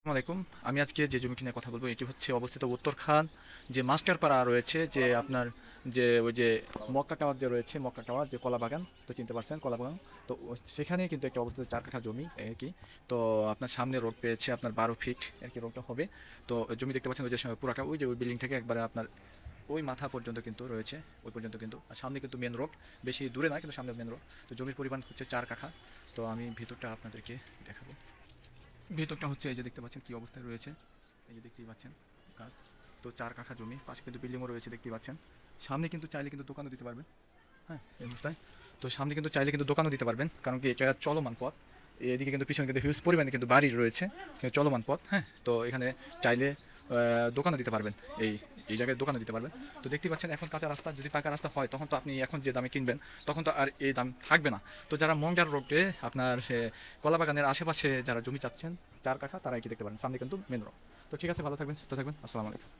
আসসালামাইকুম। আমি আজকে যে জমিটি নিয়ে কথা বলবো এটি হচ্ছে অবস্থিত উত্তরখান যে মাস্টারপাড়া রয়েছে, যে আপনার যে ওই যে মক্কা টাওয়ার যে রয়েছে, মক্কা টাওয়ার যে কলা বাগান, তো চিনতে পারছেন কলা বাগান। তো সেখানে কিন্তু একটা অবস্থিত 4 কাঠা জমি আর কি। তো আপনার সামনে রোড পেয়েছে আপনার 12 ফিট আর কি রোডটা হবে। তো জমি দেখতে পাচ্ছেন ওই যে পুরাটা ওই যে ওই বিল্ডিং থেকে একবারে আপনার ওই মাথা পর্যন্ত কিন্তু রয়েছে, ওই পর্যন্ত কিন্তু। আর সামনে কিন্তু মেন রোড, বেশি দূরে না কিন্তু সামনে মেন রোড। তো জমির পরিমাণ হচ্ছে 4 কাঠা। তো আমি ভিতরটা আপনাদেরকে দেখাবো। ভেতরটা হচ্ছে এই যে দেখতে পাচ্ছেন কি অবস্থায় রয়েছে, এই যে দেখতেই পাচ্ছেন গাছ। তো 4 কাঠা জমি, পাশে কিন্তু বিল্ডিংও রয়েছে দেখতেই পাচ্ছেন। সামনে কিন্তু চাইলে কিন্তু দোকানও দিতে পারবেন। হ্যাঁ, এই অবস্থায়। তো সামনে কিন্তু চাইলে কিন্তু দোকানও দিতে পারবেন, কারণ কি এটা চলমান পথ। এদিকে কিন্তু পিছনে কিন্তু হিউজ পরিমাণে কিন্তু বাড়ি রয়েছে, কিন্তু চলমান পথ। হ্যাঁ, তো এখানে চাইলে দোকানও দিতে পারবেন। এই এই জায়গায় দোকানও দিতে পারবেন। তো দেখতেই পাচ্ছেন এখন কাঁচা রাস্তা, যদি পাকা রাস্তা হয় তখন তো আপনি এখন যে দামে কিনবেন তখন তো আর এই দাম থাকবে না। তো যারা মঙ্গার রোডে আপনার সে কলাবাগানের আশেপাশে যারা জমি চাচ্ছেন 4 কাঠা, তারা এটি দেখতে পারেন। সামনে কিন্তু মেন রোড। তো ঠিক আছে, ভালো থাকবেন, সুস্থ থাকবেন, আসসালামু আলাইকুম।